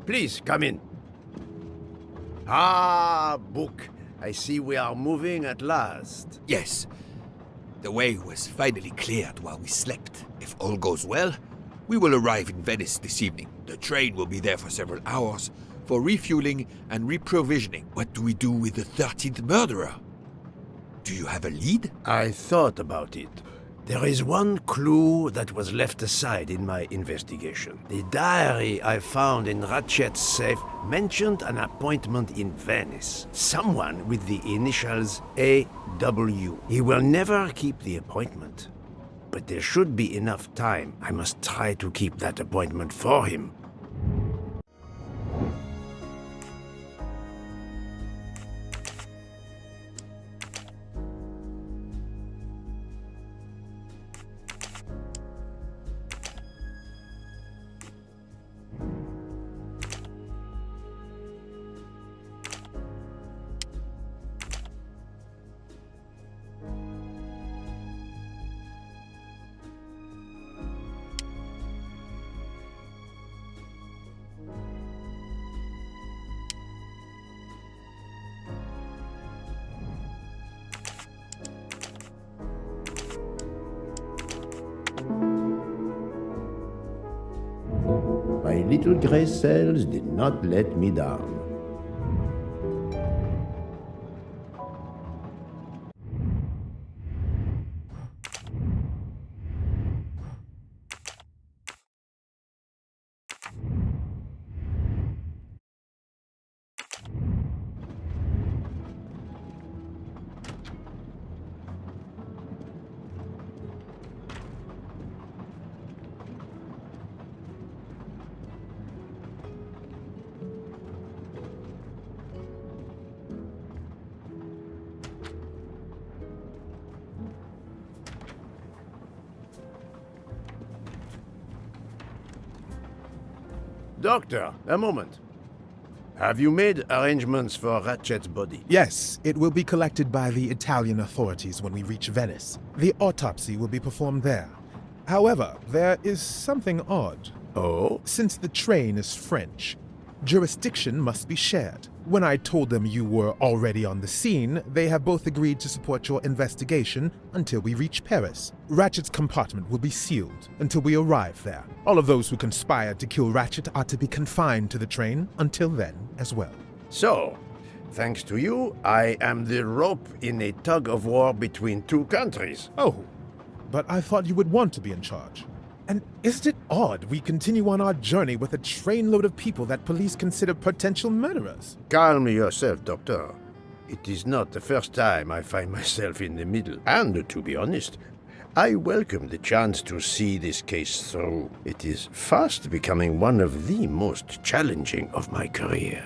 Please, come in. Ah, Book. I see we are moving at last. Yes. The way was finally cleared while we slept. If all goes well, we will arrive in Venice this evening. The train will be there for several hours for refueling and reprovisioning. What do we do with the 13th murderer? Do you have a lead? I thought about it. There is one clue that was left aside in my investigation. The diary I found in Ratchet's safe mentioned an appointment in Venice. Someone with the initials AW. He will never keep the appointment. But there should be enough time. I must try to keep that appointment for him. My little gray cells did not let me down. Doctor, a moment. Have you made arrangements for Ratchet's body? Yes, it will be collected by the Italian authorities when we reach Venice. The autopsy will be performed there. However, there is something odd. Oh? Since the train is French, jurisdiction must be shared. When I told them you were already on the scene, they have both agreed to support your investigation until we reach Paris. Ratchet's compartment will be sealed until we arrive there. All of those who conspired to kill Ratchet are to be confined to the train until then as well. So, thanks to you, I am the rope in a tug-of-war between two countries. Oh, but I thought you would want to be in charge. And isn't it odd we continue on our journey with a trainload of people that police consider potential murderers? Calm yourself, Doctor. It is not the first time I find myself in the middle. And, to be honest, I welcome the chance to see this case through. It is fast becoming one of the most challenging of my career.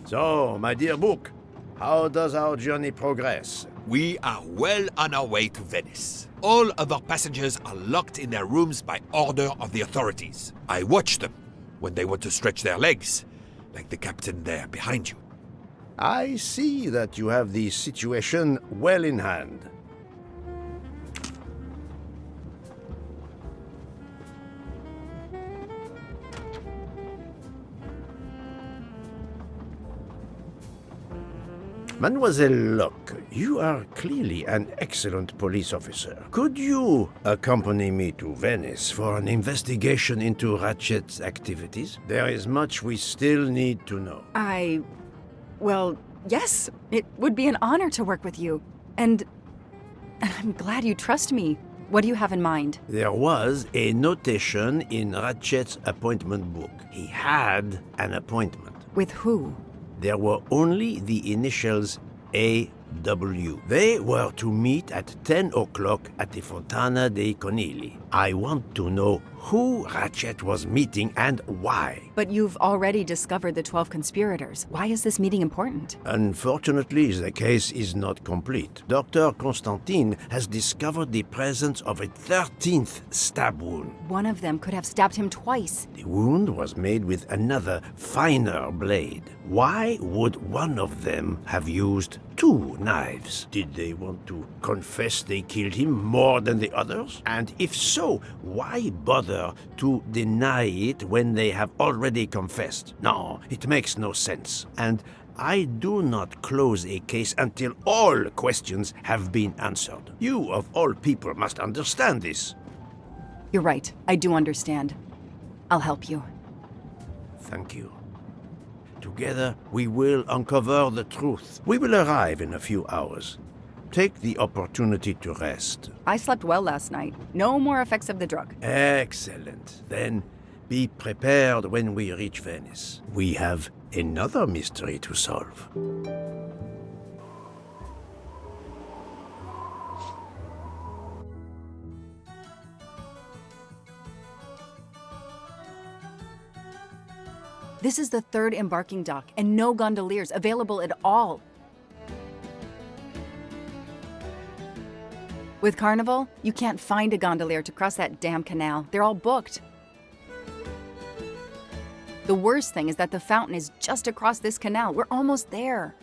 So, my dear Book, how does our journey progress? We are well on our way to Venice. All of our passengers are locked in their rooms by order of the authorities. I watch them when they want to stretch their legs, like the captain there behind you. I see that you have the situation well in hand. Mademoiselle Locke, you are clearly an excellent police officer. Could you accompany me to Venice for an investigation into Ratchet's activities? There is much we still need to know. Well, yes, it would be an honor to work with you. And I'm glad you trust me. What do you have in mind? There was a notation in Ratchet's appointment book. He had an appointment. With who? There were only the initials A.W. They were to meet at 10 o'clock at the Fontana dei Conigli. I want to know who Ratchet was meeting and why. But you've already discovered the 12 conspirators. Why is this meeting important? Unfortunately, the case is not complete. Dr. Constantine has discovered the presence of a 13th stab wound. One of them could have stabbed him twice. The wound was made with another, finer blade. Why would one of them have used 2 knives. Did they want to confess they killed him more than the others? And if so, why bother to deny it when they have already confessed? No, it makes no sense. And I do not close a case until all questions have been answered. You, of all people, must understand this. You're right. I do understand. I'll help you. Thank you. Together, we will uncover the truth. We will arrive in a few hours. Take the opportunity to rest. I slept well last night. No more effects of the drug. Excellent. Then be prepared when we reach Venice. We have another mystery to solve. This is the 3rd embarking dock, and no gondoliers available at all. With Carnival, you can't find a gondolier to cross that damn canal. They're all booked. The worst thing is that the fountain is just across this canal. We're almost there.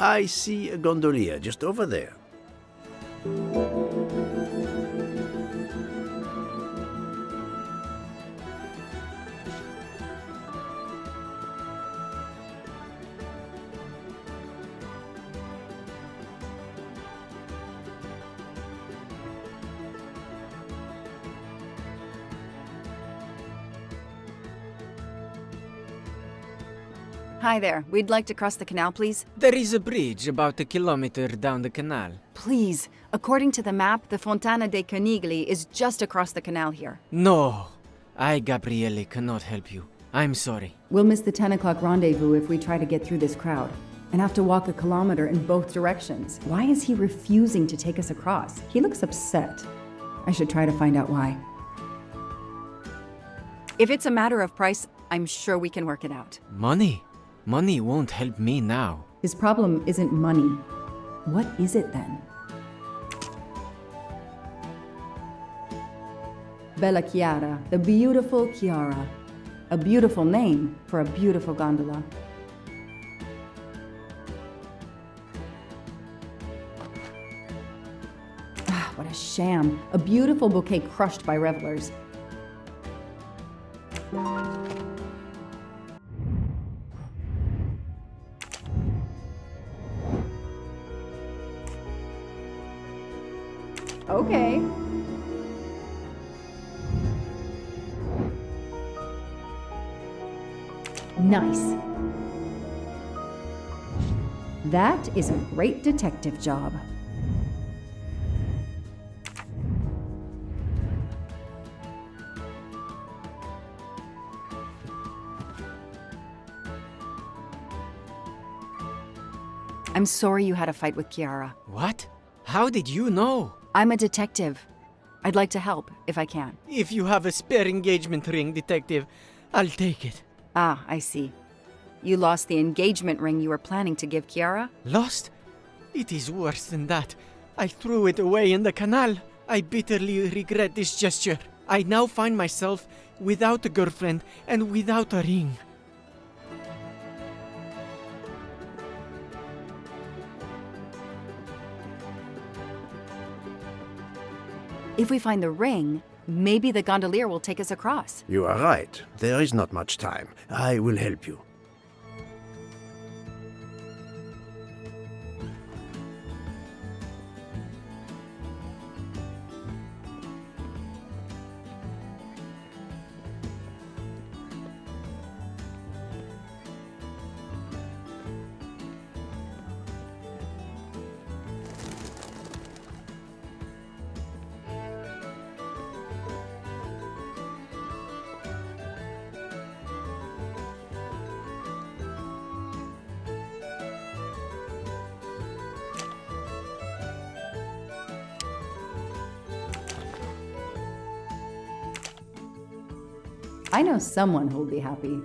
I see a gondolier just over there. Hi there. We'd like to cross the canal, please. There is a bridge about a kilometer down the canal. Please. According to the map, the Fontana dei Conigli is just across the canal here. No, I, Gabriele, cannot help you. I'm sorry. We'll miss the 10 o'clock rendezvous if we try to get through this crowd, and have to walk a kilometer in both directions. Why is he refusing to take us across? He looks upset. I should try to find out why. If it's a matter of price, I'm sure we can work it out. Money? Money won't help me now. His problem isn't money. What is it then? Bella Chiara, the beautiful Chiara. A beautiful name for a beautiful gondola. Ah, what a sham. A beautiful bouquet crushed by revelers. Okay. Nice. That is a great detective job. I'm sorry you had a fight with Chiara. What? How did you know? I'm a detective. I'd like to help, if I can. If you have a spare engagement ring, detective, I'll take it. Ah, I see. You lost the engagement ring you were planning to give Chiara? Lost? It is worse than that. I threw it away in the canal. I bitterly regret this gesture. I now find myself without a girlfriend and without a ring. If we find the ring, maybe the gondolier will take us across. You are right. There is not much time. I will help you. I know someone who'll be happy.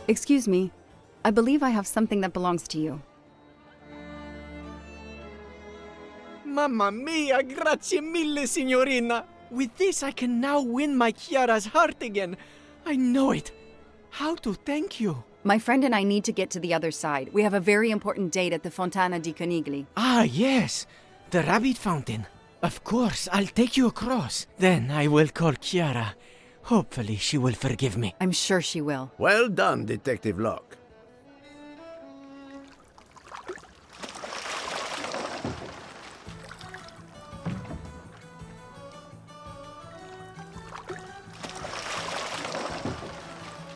Excuse me. I believe I have something that belongs to you. Mamma mia, grazie mille, signorina. With this, I can now win my Chiara's heart again. I know it. How to thank you? My friend and I need to get to the other side. We have a very important date at the Fontana di Conigli. Ah, yes. The rabbit fountain. Of course, I'll take you across. Then I will call Chiara. Hopefully, she will forgive me. I'm sure she will. Well done, Detective Locke.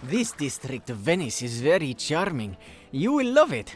This district of Venice is very charming. You will love it.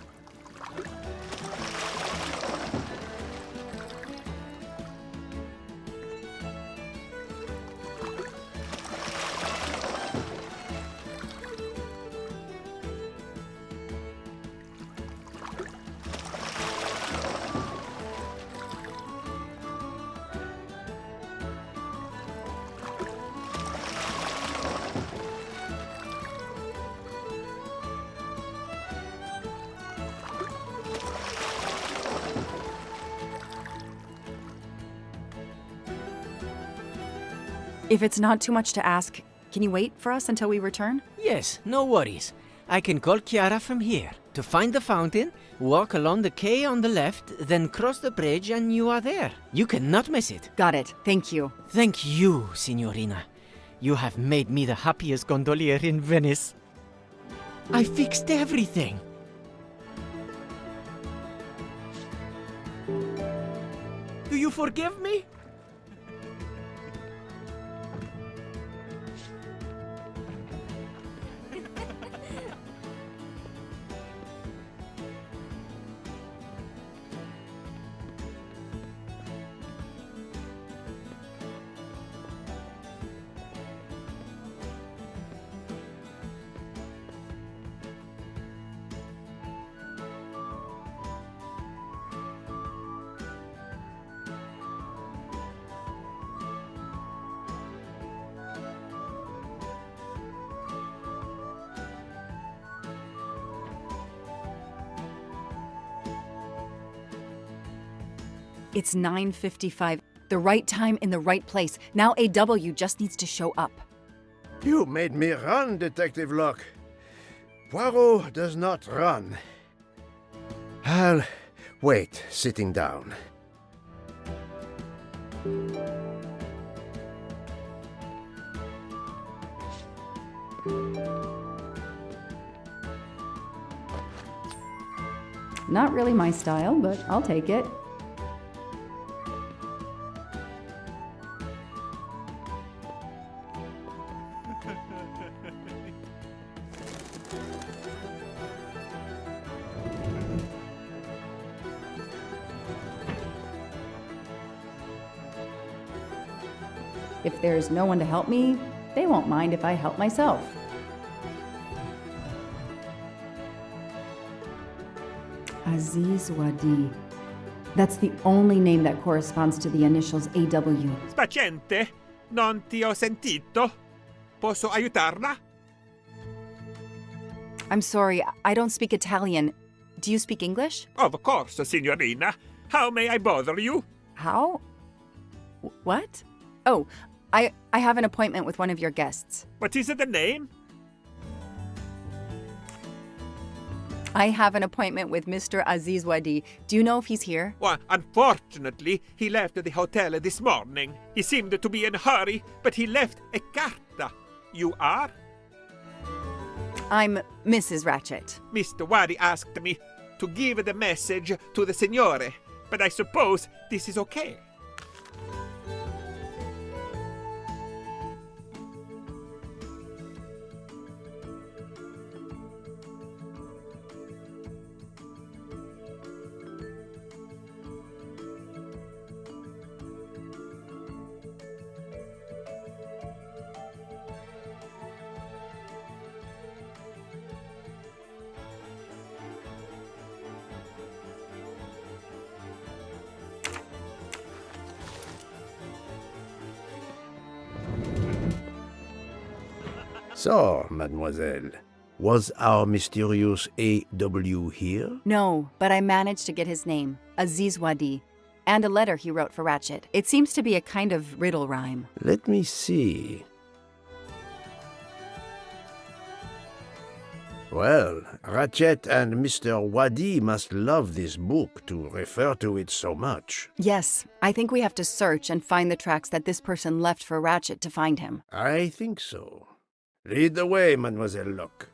If it's not too much to ask, can you wait for us until we return? Yes, no worries. I can call Chiara from here. To find the fountain, walk along the quay on the left, then cross the bridge and you are there. You cannot miss it. Got it. Thank you. Thank you, Signorina. You have made me the happiest gondolier in Venice. I fixed everything. Do you forgive me? It's 9:55. The right time in the right place. Now AW just needs to show up. You made me run, Detective Locke. Poirot does not run. I'll wait, sitting down. Not really my style, but I'll take it. If there's no one to help me, they won't mind if I help myself. Aziz Wadi. That's the only name that corresponds to the initials AW. Spaziente? Non ti ho sentito? Posso aiutarla? I'm sorry, I don't speak Italian. Do you speak English? Of course, signorina. How may I bother you? How? What? Oh, I have an appointment with one of your guests. What is the name? I have an appointment with Mr. Aziz Wadi. Do you know if he's here? Well, unfortunately, he left the hotel this morning. He seemed to be in a hurry, but he left a carta. You are? I'm Mrs. Ratchet. Mr. Wadi asked me to give the message to the signore, but I suppose this is okay. So, mademoiselle, was our mysterious A.W. here? No, but I managed to get his name, Aziz Wadi, and a letter he wrote for Ratchet. It seems to be a kind of riddle rhyme. Let me see. Well, Ratchet and Mr. Wadi must love this book to refer to it so much. Yes, I think we have to search and find the tracks that this person left for Ratchet to find him. I think so. Lead the way, Mademoiselle Locke.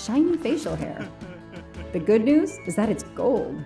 shiny facial hair. The good news is that it's gold.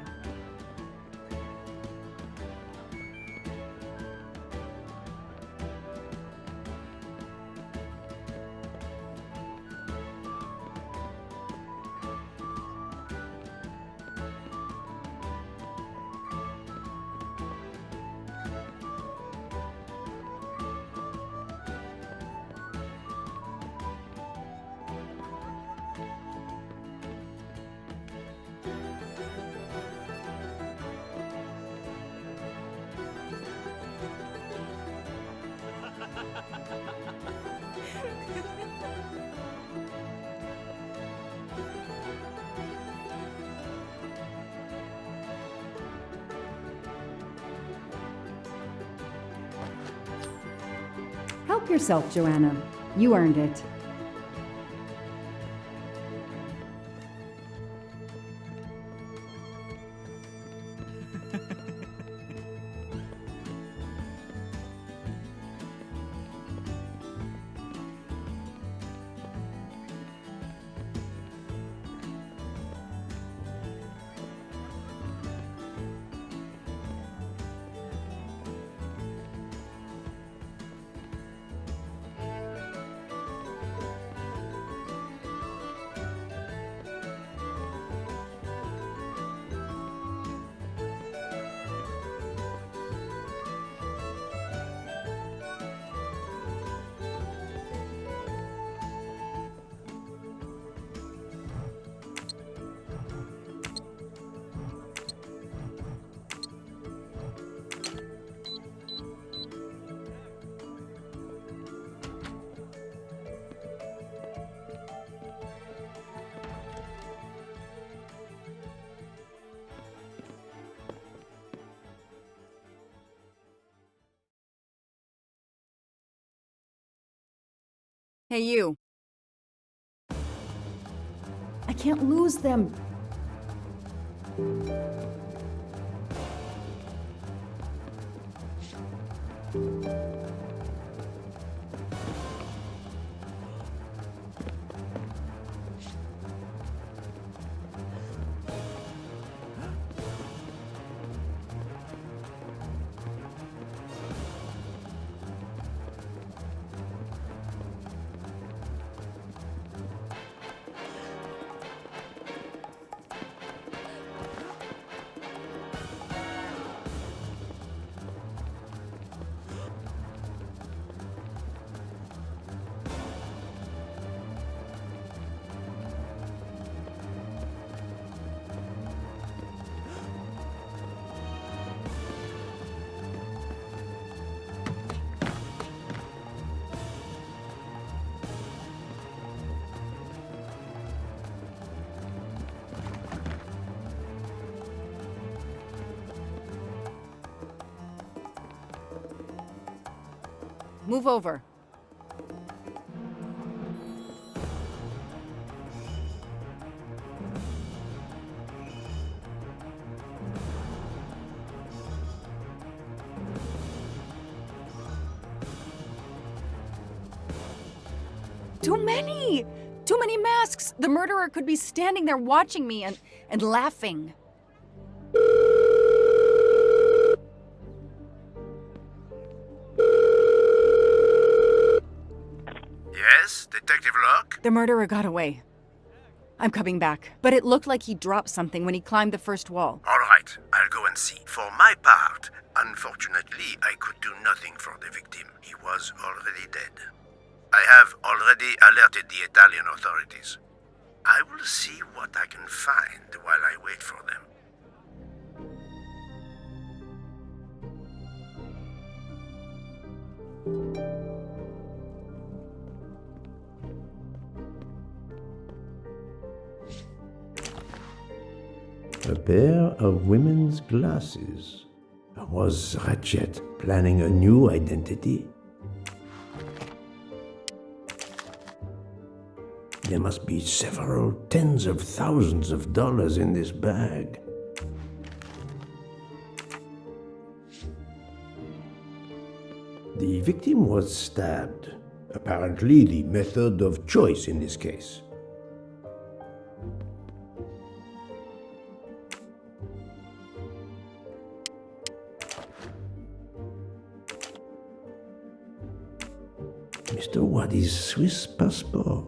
Help yourself, Joanna. You earned it. Hey, you. I can't lose them. Move over. Too many! Too many masks! The murderer could be standing there watching me and laughing. Yes, Detective Locke? The murderer got away. I'm coming back, but it looked like he dropped something when he climbed the first wall. All right, I'll go and see. For my part, unfortunately, I could do nothing for the victim. He was already dead. I have already alerted the Italian authorities. I will see what I can find while I wait for them. A pair of women's glasses. Was Ratchet planning a new identity? There must be several tens of thousands of dollars in this bag. The victim was stabbed. Apparently the method of choice in this case. Mr. Waddy's Swiss passport.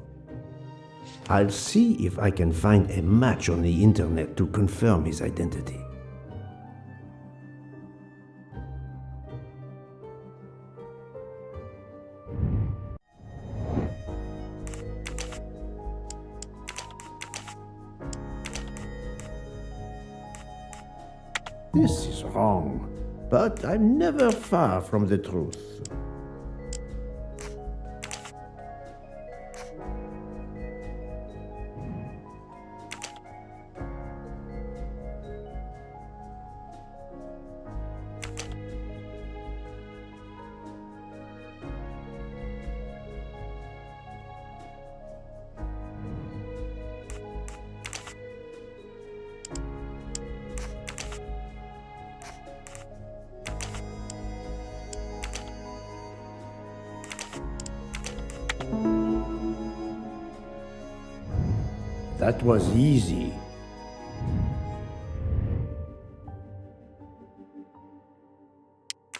I'll see if I can find a match on the internet to confirm his identity. This is wrong, but I'm never far from the truth. That was easy.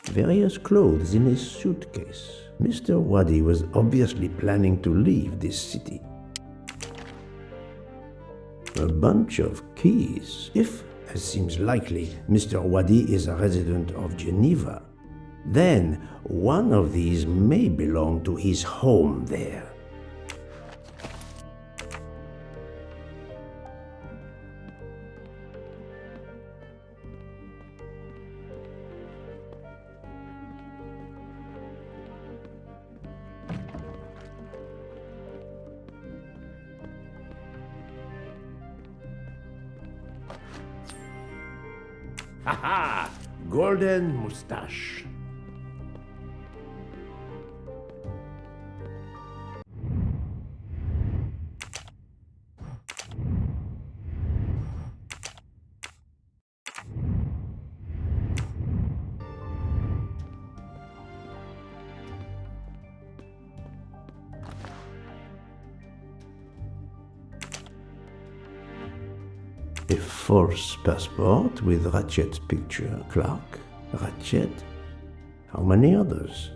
Various clothes in his suitcase. Mr. Waddy was obviously planning to leave this city. A bunch of keys. If, as seems likely, Mr. Waddy is a resident of Geneva, then one of these may belong to his home there. Haha! Golden mustache. A false passport with Ratchet's picture. Clark? Ratchet? How many others?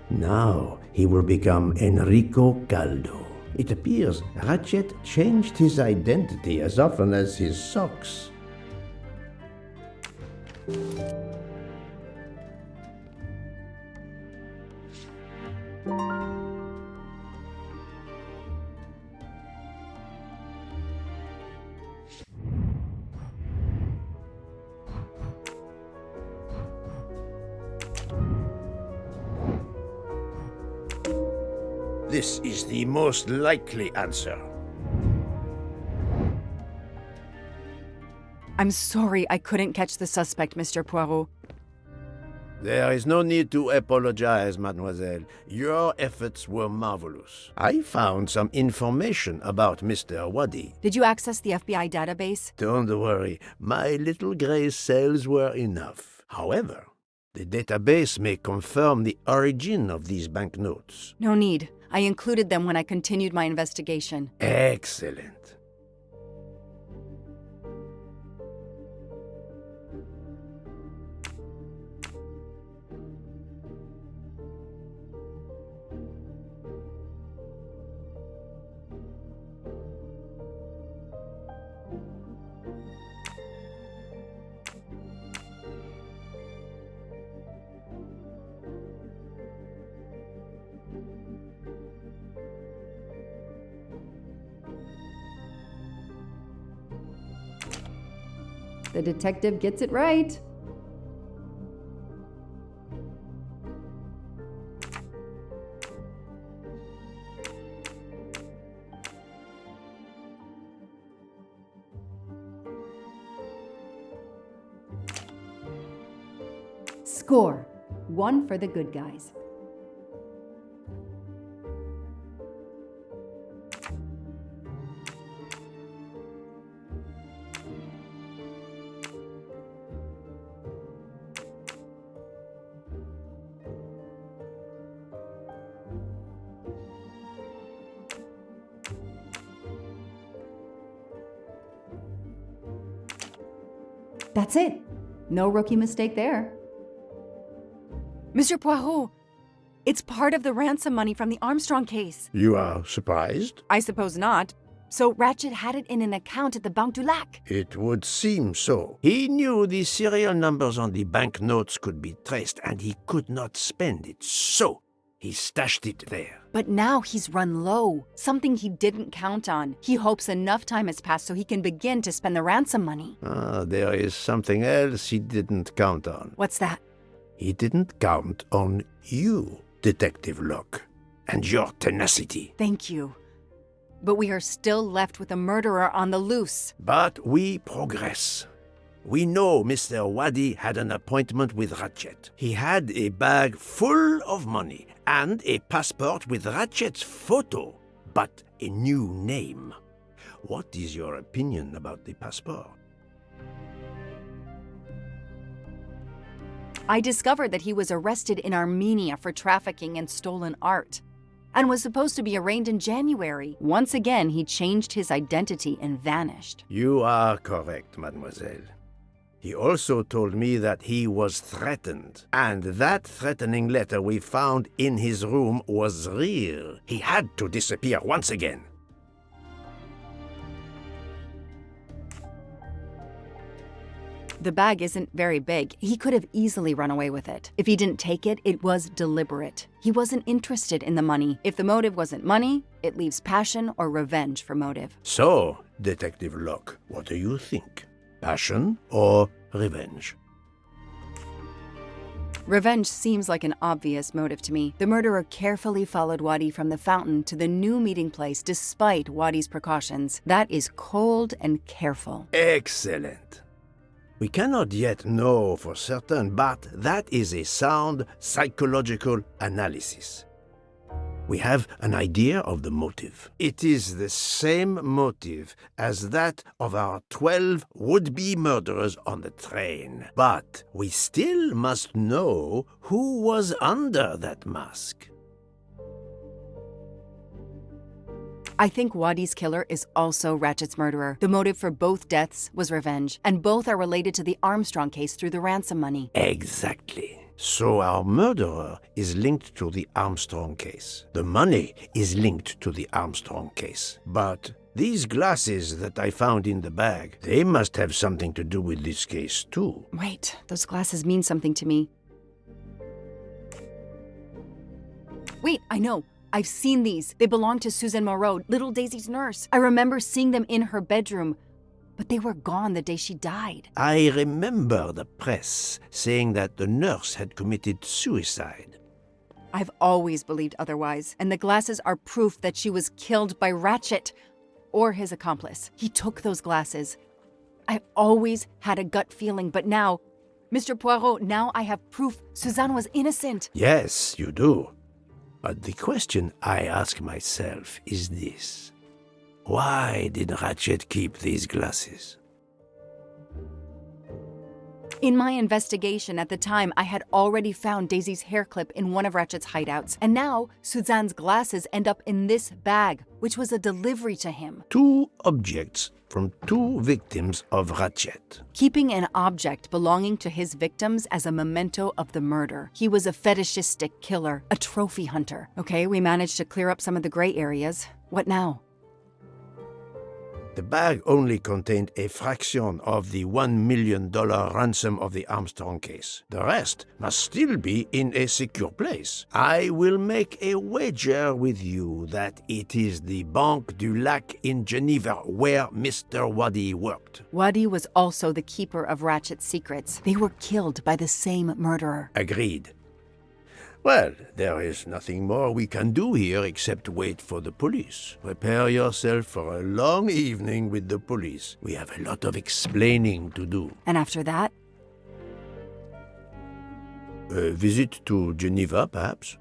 Now he will become Enrico Caldo. It appears Ratchet changed his identity as often as his socks. This is the most likely answer. I'm sorry I couldn't catch the suspect, Mr. Poirot. There is no need to apologize, mademoiselle. Your efforts were marvelous. I found some information about Mr. Waddy. Did you access the FBI database? Don't worry, my little gray cells were enough. However, the database may confirm the origin of these banknotes. No need. I included them when I continued my investigation. Excellent. The detective gets it right. Score. 1 for the good guys. That's it. No rookie mistake there. Mr. Poirot, It's part of the ransom money from the Armstrong case. You are surprised? I suppose not. So Ratchet had it in an account at the Banque du Lac. It would seem so. He knew the serial numbers on the banknotes could be traced, and he could not spend it, so he stashed it there. But now he's run low, something he didn't count on. He hopes enough time has passed so he can begin to spend the ransom money. There is something else he didn't count on. What's that? He didn't count on you, Detective Locke, and your tenacity. Thank you. But we are still left with a murderer on the loose. But we progress. We know Mr. Wadi had an appointment with Ratchet. He had a bag full of money and a passport with Ratchet's photo, but a new name. What is your opinion about the passport? I discovered that he was arrested in Armenia for trafficking in stolen art and was supposed to be arraigned in January. Once again, he changed his identity and vanished. You are correct, mademoiselle. He also told me that he was threatened, and that threatening letter we found in his room was real. He had to disappear once again. The bag isn't very big. He could have easily run away with it. If he didn't take it, it was deliberate. He wasn't interested in the money. If the motive wasn't money, it leaves passion or revenge for motive. So, Detective Locke, what do you think? Passion or revenge? Revenge seems like an obvious motive to me. The murderer carefully followed Wadi from the fountain to the new meeting place despite Wadi's precautions. That is cold and careful. Excellent. We cannot yet know for certain, but that is a sound psychological analysis. We have an idea of the motive. It is the same motive as that of our 12 would-be murderers on the train. But we still must know who was under that mask. I think Wadi's killer is also Ratchet's murderer. The motive for both deaths was revenge, and both are related to the Armstrong case through the ransom money. Exactly. So our murderer is linked to the Armstrong case. The money is linked to the Armstrong case. But these glasses that I found in the bag, they must have something to do with this case too. Wait, those glasses mean something to me. Wait, I know. I've seen these. They belong to Suzanne Moreau, little Daisy's nurse. I remember seeing them in her bedroom, but they were gone the day she died. I remember the press saying that the nurse had committed suicide. I've always believed otherwise, and the glasses are proof that she was killed by Ratchet or his accomplice. He took those glasses. I always had a gut feeling, but now, Mr. Poirot, now I have proof Suzanne was innocent. Yes, you do. But the question I ask myself is this. Why did Ratchet keep these glasses? In my investigation at the time, I had already found Daisy's hair clip in one of Ratchet's hideouts, and now Suzanne's glasses end up in this bag, which was a delivery to him. 2 objects from 2 victims of Ratchet. Keeping an object belonging to his victims as a memento of the murder. He was a fetishistic killer, a trophy hunter. Okay, we managed to clear up some of the gray areas. What now? The bag only contained a fraction of the $1 million ransom of the Armstrong case. The rest must still be in a secure place. I will make a wager with you that it is the Banque du Lac in Geneva where Mr. Wadi worked. Wadi was also the keeper of Ratchet's secrets. They were killed by the same murderer. Agreed. Well, there is nothing more we can do here except wait for the police. Prepare yourself for a long evening with the police. We have a lot of explaining to do. And after that? A visit to Geneva, perhaps?